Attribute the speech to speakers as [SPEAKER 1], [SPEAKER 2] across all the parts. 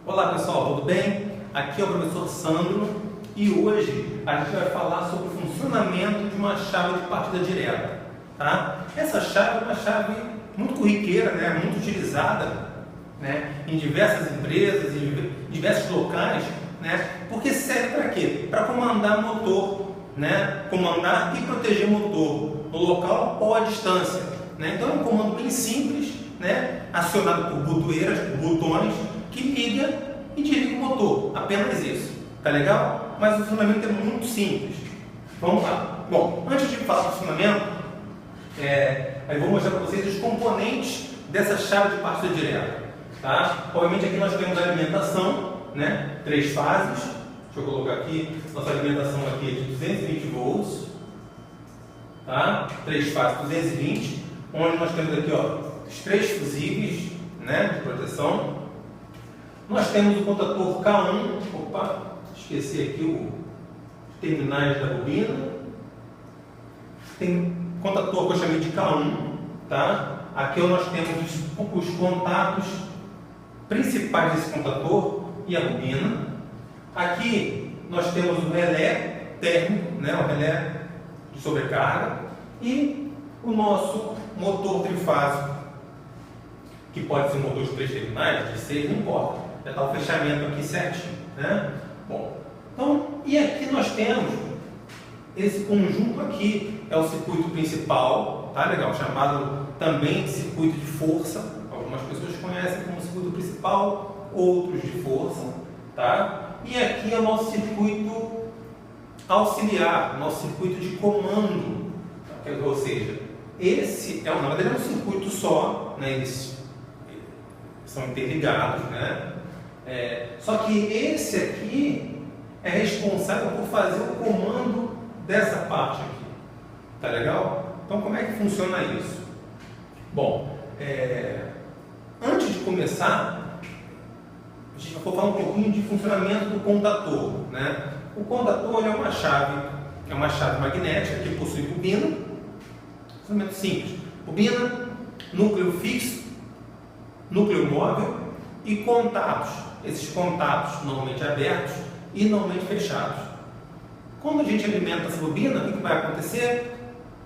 [SPEAKER 1] Olá pessoal, tudo bem? Aqui é o professor Sandro e hoje a gente vai falar sobre o funcionamento de uma chave de partida direta. Tá? Essa chave é uma chave muito corriqueira, né? Muito utilizada, né? Em diversas empresas, em diversos locais, né? Porque serve para quê? Para comandar motor, né? Comandar e proteger motor no local ou à distância. Né? Então é um comando bem simples, né? Acionado por botoeiras, por botões, que liga e desliga o motor, apenas isso, tá legal? Mas o funcionamento é muito simples. Vamos lá. Bom, antes de falar do funcionamento, eu vou mostrar para vocês os componentes dessa chave de partida direta, tá? Obviamente aqui nós temos a alimentação, né? 3 fases. Deixa eu colocar aqui, nossa alimentação aqui é de 220 volts, tá? 3 fases 220, onde nós temos aqui, ó, os 3 fusíveis, né, de proteção. Nós temos o contator K1, esqueci aqui os terminais da bobina. Tem contator que eu chamei de K1, tá? Aqui nós temos os contatos principais desse contator e a bobina. Aqui nós temos o relé térmico, né, o relé de sobrecarga, e o nosso motor trifásico, que pode ser um motor de 3 terminais, de 6, não importa. Já está o fechamento aqui certinho, né? Bom, então, e aqui nós temos esse conjunto aqui, é o circuito principal, tá legal? Chamado também de circuito de força. Algumas pessoas conhecem como circuito principal, outros de força, tá? E aqui é o nosso circuito auxiliar, nosso circuito de comando, tá? Ou seja, esse na verdade é um circuito só, né? Eles são interligados, né? Só que esse aqui é responsável por fazer o comando dessa parte aqui, tá legal? Então como é que funciona isso? Bom, antes de começar, a gente vai falar um pouquinho de funcionamento do contator, né? O contator é uma chave magnética que possui bobina, funcionamento simples, bobina, núcleo fixo, núcleo móvel e contatos. Esses contatos normalmente abertos e normalmente fechados. Quando a gente alimenta essa bobina, o que vai acontecer?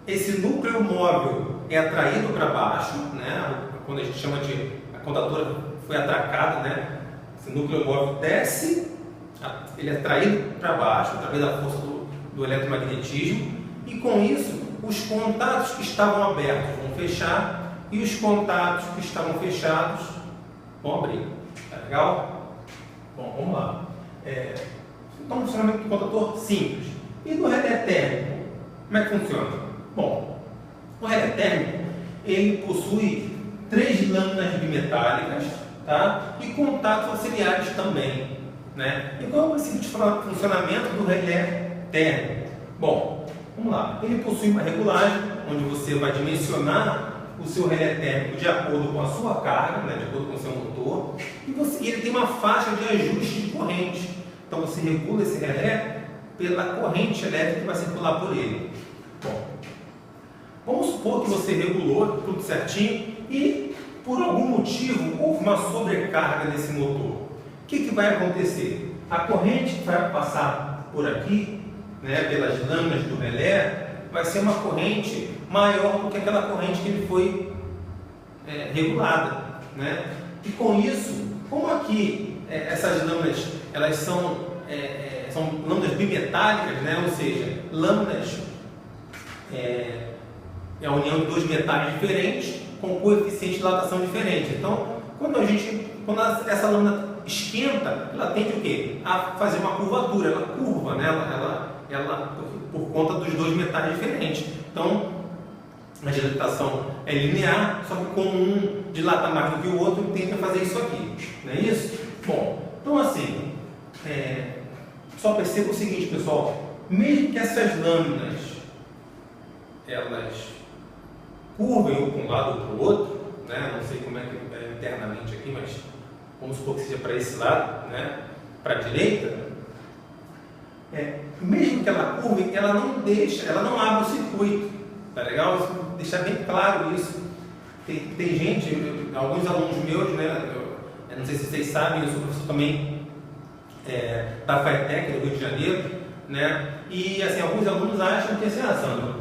[SPEAKER 1] Esse núcleo móvel é atraído para baixo, né? Quando a gente chama de a contadora foi atracada, né? Esse núcleo móvel desce, ele é atraído para baixo através da força do eletromagnetismo, e com isso os contatos que estavam abertos vão fechar e os contatos que estavam fechados vão abrir. Tá legal? Bom, vamos lá. Então, o funcionamento do contator simples. E do relé térmico, como é que funciona? Bom, o relé térmico, ele possui 3 lâminas bimetálicas, tá? E contatos auxiliares também, né? E qual é o princípio de funcionamento do relé térmico? Bom, vamos lá. Ele possui uma regulagem, onde você vai dimensionar o seu relé térmico de acordo com a sua carga, né, de acordo com o seu motor, e ele tem uma faixa de ajuste de corrente. Então você regula esse relé pela corrente elétrica que vai circular por ele. Bom, vamos supor que você regulou tudo certinho e por algum motivo houve uma sobrecarga nesse motor. O que vai acontecer? A corrente que vai passar por aqui, né, pelas lâminas do relé, vai ser uma corrente maior do que aquela corrente que ele foi regulada, né? E com isso, como aqui essas lâminas elas são lâminas bimetálicas, né? Ou seja, lâminas é a união de 2 metais diferentes com coeficiente de dilatação diferente. Então, quando essa lâmina esquenta, ela tende o quê? A fazer uma curvatura, ela curva, né? Ela por conta dos 2 metais diferentes. Então, a dilatação é linear, só que como um dilata mais do que o outro, tende a fazer isso aqui. Não é isso? Bom, então assim, só perceba o seguinte, pessoal. Mesmo que essas lâminas elas curvem um para um lado ou para o outro, né? Não sei como é que é internamente aqui, mas vamos supor que seja para esse lado, né? Para a direita, mesmo que ela curve, ela não abre o circuito, tá legal? Deixar bem claro isso. Tem gente, alguns alunos meus, né, Não sei se vocês sabem, eu sou professor também da FATEC, do Rio de Janeiro, né? E assim, alguns alunos acham que assim, Sandro,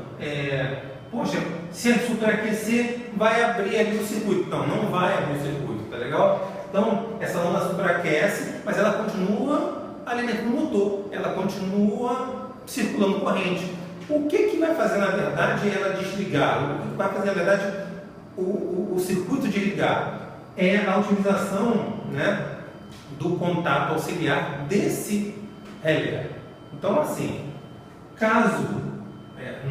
[SPEAKER 1] poxa, se superaquecer, vai abrir ali o circuito. Não vai abrir o circuito, tá legal? Então, essa lâmina superaquece, mas ela continua alimentando o motor, ela continua circulando corrente. O que vai fazer, na verdade, ela desligar? O que vai fazer, na verdade, o circuito de ligar? É a utilização, né, do contato auxiliar desse relé. Então, assim, caso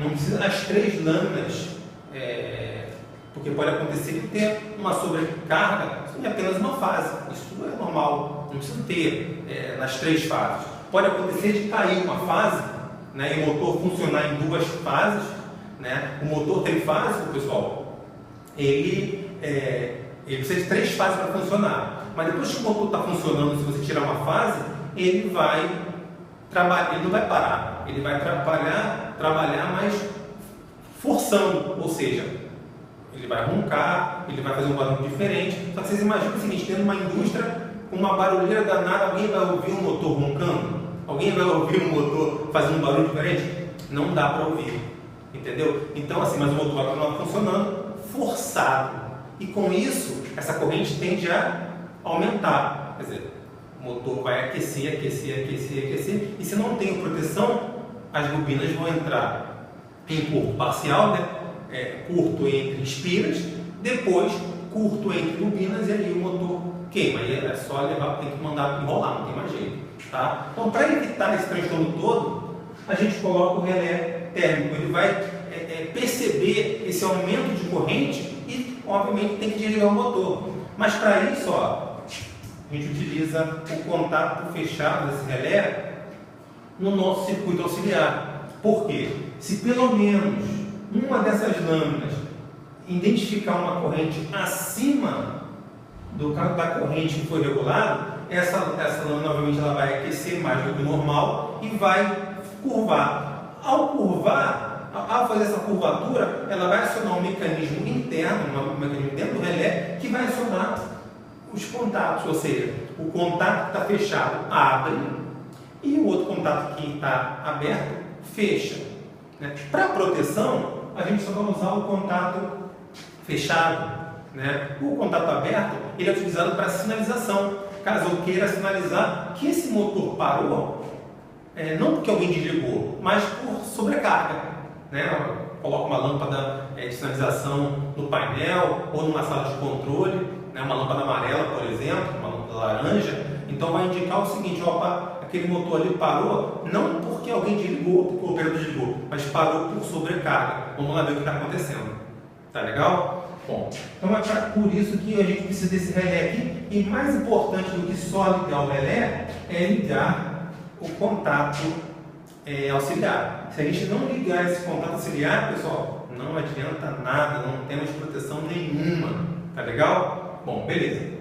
[SPEAKER 1] não precisa as 3 lâminas, porque pode acontecer de ter uma sobrecarga em apenas uma fase. Isso é normal, não precisa ter nas 3 fases. Pode acontecer de cair uma fase, né, e o motor funcionar em 2 fases. Né? O motor trifásico, pessoal, ele precisa de 3 fases para funcionar. Mas depois que o motor está funcionando, se você tirar uma fase, ele vai trabalhar, ele não vai parar, ele vai trabalhar, mas forçando, ou seja, ele vai roncar, ele vai fazer um barulho diferente. Só que vocês imaginam o seguinte, tendo uma indústria com uma barulheira danada, alguém vai ouvir um motor roncando? Alguém vai ouvir um motor fazendo um barulho diferente? Não dá para ouvir, entendeu? Então assim, mas o motor vai continuar funcionando forçado, e com isso, essa corrente tende a aumentar, quer dizer, o motor vai aquecer, e se não tem proteção, as bobinas vão entrar em curto parcial, né? Curto entre espiras, depois curto entre bobinas, e aí o motor queima. Aí é só levar, tem que mandar enrolar, não tem mais jeito, tá? Então, para evitar esse transtorno todo, a gente coloca o relé térmico. Ele vai perceber esse aumento de corrente e, obviamente, tem que desligar o motor. Mas para isso, ó, a gente utiliza o contato fechado desse relé no nosso circuito auxiliar. Por quê? Se pelo menos uma dessas lâminas identificar uma corrente acima da corrente que foi regulada, essa lâmina, obviamente, ela vai aquecer mais do que o normal e vai curvar. Ao fazer essa curvatura, ela vai acionar um mecanismo interno, um mecanismo dentro do relé, que vai acionar os contatos, ou seja, o contato que está fechado abre e o outro contato que está aberto fecha. Né? Para proteção, a gente só vai usar o contato fechado. Né? O contato aberto ele é utilizado para sinalização. Caso eu queira sinalizar que esse motor parou, não porque alguém desligou, mas por sobrecarga. Né? Coloca uma lâmpada de sinalização no painel ou numa sala de controle, né? Uma lâmpada amarela, por exemplo, uma lâmpada laranja. Então vai indicar o seguinte: opa, aquele motor ali parou não porque alguém desligou, porque o operador desligou, mas parou por sobrecarga. Vamos lá ver o que está acontecendo. Tá legal? Bom, então por isso que a gente precisa desse relé aqui. E mais importante do que só ligar o relé é ligar o contato auxiliar. Se a gente não ligar esse contato auxiliar, pessoal, não adianta nada, não temos proteção nenhuma. Tá legal? Bom, beleza.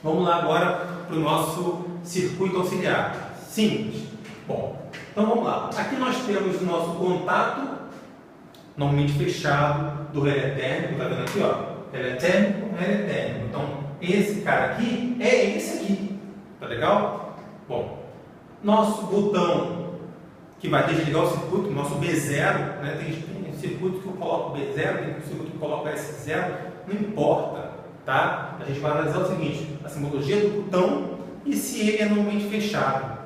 [SPEAKER 1] Vamos lá agora para o nosso circuito auxiliar. Simples. Bom, então vamos lá. Aqui nós temos o nosso contato, normalmente fechado, do relé térmico. Tá vendo aqui, ó? Relé térmico, relé térmico. Então, esse cara aqui é esse aqui. Tá legal? Bom, nosso botão que vai desligar o circuito, nosso B0, né? Tem circuito que eu coloco B0, tem circuito que eu coloco S0, não importa, tá? A gente vai analisar o seguinte: a simbologia do botão e se ele é normalmente fechado.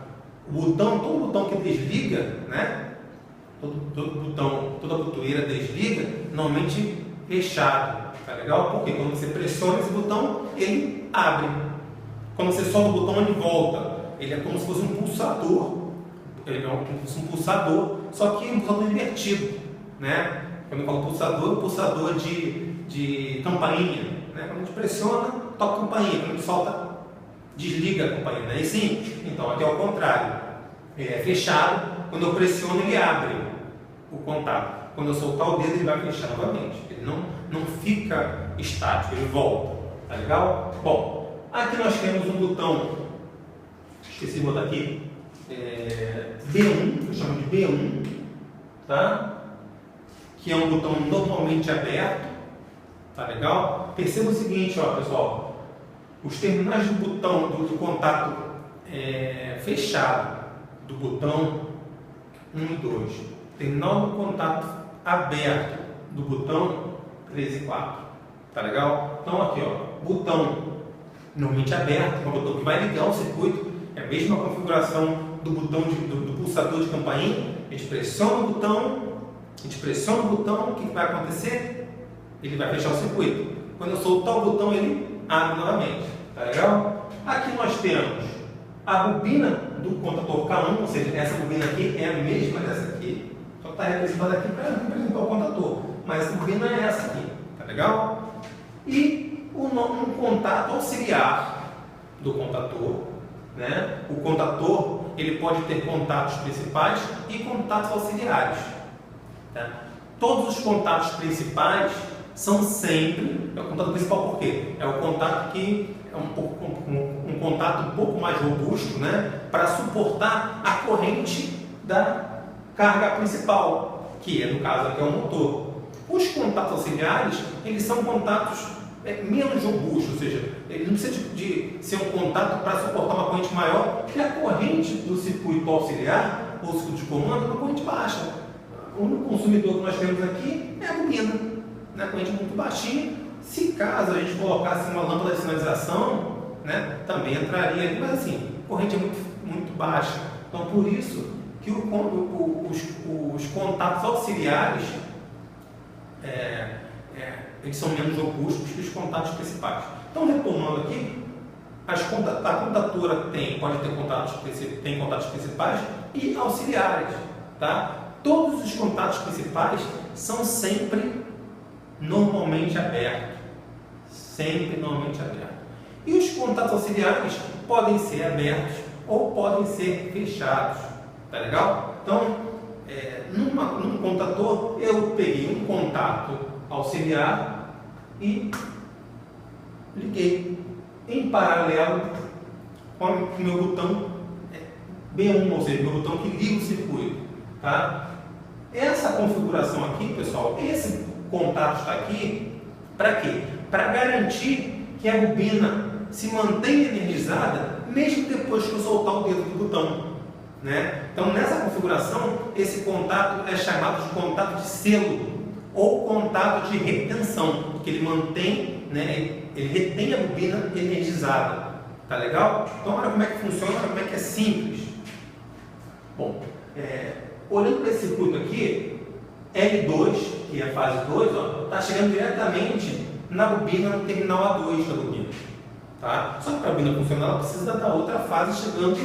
[SPEAKER 1] O botão, todo botão que desliga, né? Todo botão, toda botoeira desliga, normalmente fechado, tá legal? Porque quando você pressiona esse botão, ele abre. Quando você solta o botão, ele volta. Ele é como se fosse um pulsador. Ele é como se fosse um pulsador, só que um pulsador invertido, né? Quando eu falo pulsador de campainha, né? Quando a gente pressiona, toca a campainha. Quando a gente solta, desliga a campainha, né? E sim, então aqui é o contrário. Ele é fechado, quando eu pressiono, ele abre o contato. Quando eu soltar o dedo, ele vai fechar novamente. Ele não fica estático, ele volta. Tá legal? Bom, aqui nós temos um botão, esqueci de botar aqui, B1, eu chamo de B1, tá? Que é um botão normalmente aberto, tá legal? Perceba o seguinte, ó, pessoal, os terminais do botão do contato fechado do botão 1 e 2, terminal do contato aberto do botão 3 e 4. Tá legal? Então aqui, ó, botão normalmente aberto, é um botão que vai ligar o circuito, é a mesma configuração do botão do pulsador de campainha. A gente pressiona o botão, o que vai acontecer? Ele vai fechar o circuito. Quando eu soltar o botão, ele abre novamente. Tá legal? Aqui nós temos a bobina do contador K1, ou seja, essa bobina aqui é a mesma dessa aqui, só está representada aqui para representar o contador, mas essa bobina é essa aqui. Tá legal? E um contato auxiliar do contador, né? O contador ele pode ter contatos principais e contatos auxiliares. Tá? Todos os contatos principais são sempre, é o contato principal por quê? É o contato que é um contato um pouco mais robusto, né? Para suportar a corrente da carga principal, que é no caso aqui é o motor. Os contatos auxiliares, eles são contatos menos robustos, ou seja, ele não precisa de ser um contato para suportar uma corrente maior, porque a corrente do circuito auxiliar, ou circuito de comando, é uma corrente baixa. O único consumidor que nós temos aqui é a bobina, né? Corrente muito baixinha. Se caso a gente colocasse uma lâmpada de sinalização, né, também entraria ali, mas assim, a corrente é muito baixa. Então, por isso que os contatos auxiliares eles são menos robustos que os contatos principais. Então, retomando aqui, a contatura pode ter contatos principais e auxiliares. Tá? Todos os contatos principais são sempre normalmente abertos. Sempre normalmente abertos. E os contatos auxiliares podem ser abertos ou podem ser fechados. Tá legal? Então, num contador, eu peguei um contato auxiliar e liguei em paralelo com o meu botão B1, ou seja, meu botão que liga o circuito. Tá? Essa configuração aqui, pessoal, esse contato está aqui para quê? Para garantir que a bobina se mantenha energizada mesmo depois que eu soltar o dedo do botão. Né? Então, nessa configuração, esse contato é chamado de contato de selo ou contato de retenção, porque ele mantém, né, ele retém a bobina energizada. Tá legal? Então, olha como é que funciona, olha como é que é simples. Bom, olhando para esse circuito aqui, L2, que é a fase 2, está chegando diretamente na bobina, no terminal A2 da bobina. Tá? Só que para a bobina funcionar, ela precisa da outra fase chegando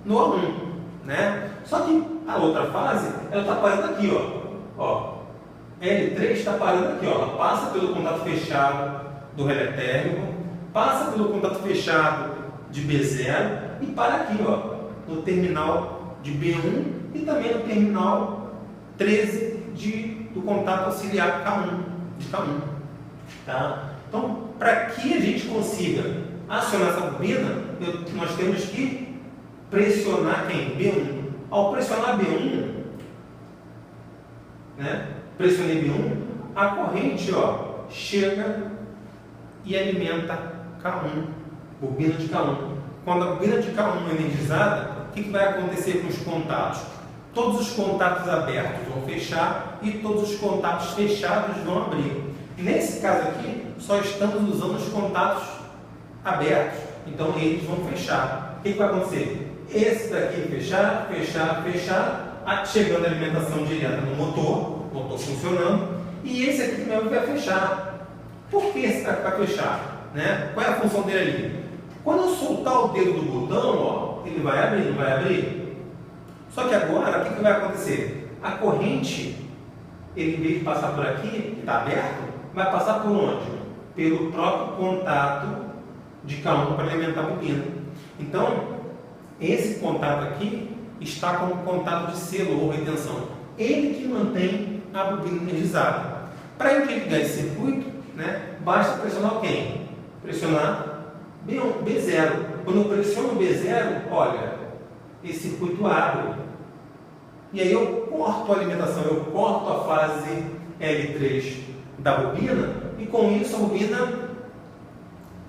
[SPEAKER 1] no A1. Né? Só que a outra fase, ela está parando aqui, ó. L3 está parando aqui, ó. Ela passa pelo contato fechado do relé térmico, passa pelo contato fechado de B0 e para aqui, ó, no terminal de B1 e também no terminal 13 do contato auxiliar K1, de K1. Tá? Então, para que a gente consiga acionar essa bobina, nós temos que pressionar quem? B1. Ao pressionar B1, né? Pressionei B1, a corrente, ó, chega e alimenta K1, bobina de K1. Quando a bobina de K1 é energizada, o que vai acontecer com os contatos? Todos os contatos abertos vão fechar e todos os contatos fechados vão abrir. Nesse caso aqui, só estamos usando os contatos abertos, então eles vão fechar. O que vai acontecer? Esse daqui fechar, chegando a alimentação direta no motor funcionando, e esse aqui também vai fechar. Por que esse daqui vai fechar? Né? Qual é a função dele ali? Quando eu soltar o dedo do botão, ó, ele vai abrir, não vai abrir? Só que agora, o que vai acontecer? A corrente, ele, em vez de passar por aqui, que está aberto, vai passar por onde? Pelo próprio contato de K1 para alimentar a bobina. Então, esse contato aqui está como contato de selo ou retenção. Ele que mantém a bobina energizada. Para eu ligar esse circuito, né, basta pressionar quem? Pressionar B0. Quando eu pressiono B0, olha, esse circuito abre. E aí eu corto a alimentação, eu corto a fase L3 da bobina e com isso a bobina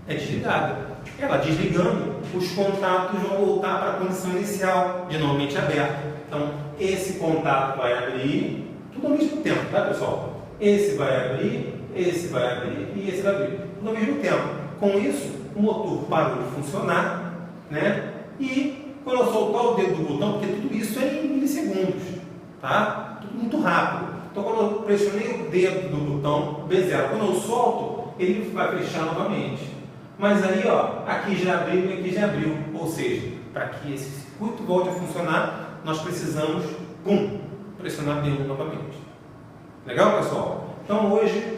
[SPEAKER 1] é desligada. Ela desligando, os contatos vão voltar para a condição inicial, de normalmente aberto. Então, esse contato vai abrir, tudo ao mesmo tempo, tá, pessoal? Esse vai abrir e esse vai abrir, tudo ao mesmo tempo. Com isso, o motor parou de funcionar, né? E quando eu soltar o dedo do botão, porque tudo isso é em milissegundos, tá? Tudo muito rápido. Então, quando eu pressionei o dedo do botão B0, quando eu solto, ele vai fechar novamente. Mas aí, ó, aqui já abriu e aqui já abriu. Ou seja, para que esse circuito volte a funcionar, nós precisamos, pressionar B1 novamente. Legal, pessoal? Então, hoje,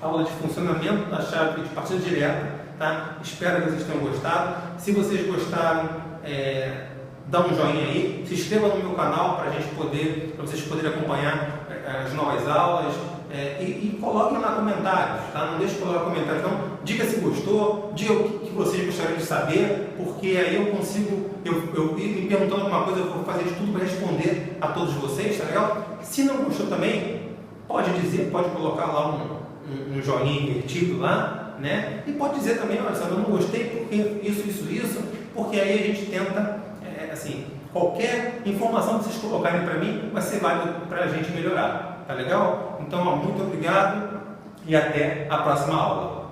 [SPEAKER 1] aula de funcionamento da chave de partida direta, tá? Espero que vocês tenham gostado. Se vocês gostaram, dá um joinha aí, se inscreva no meu canal para vocês poderem acompanhar as novas aulas, e coloquem lá comentários, tá? Não deixe de colocar comentários, não. Diga se gostou, diga o que vocês gostariam de saber, porque aí eu consigo, eu me perguntando alguma coisa, eu vou fazer de tudo para responder a todos vocês, tá legal? Se não gostou também, pode dizer, pode colocar lá um joinha invertido lá, né? E pode dizer também, olha, sabe, eu não gostei porque isso, porque aí a gente tenta, assim, qualquer informação que vocês colocarem para mim vai ser válido para a gente melhorar, tá legal? Então, ó, muito obrigado e até a próxima aula.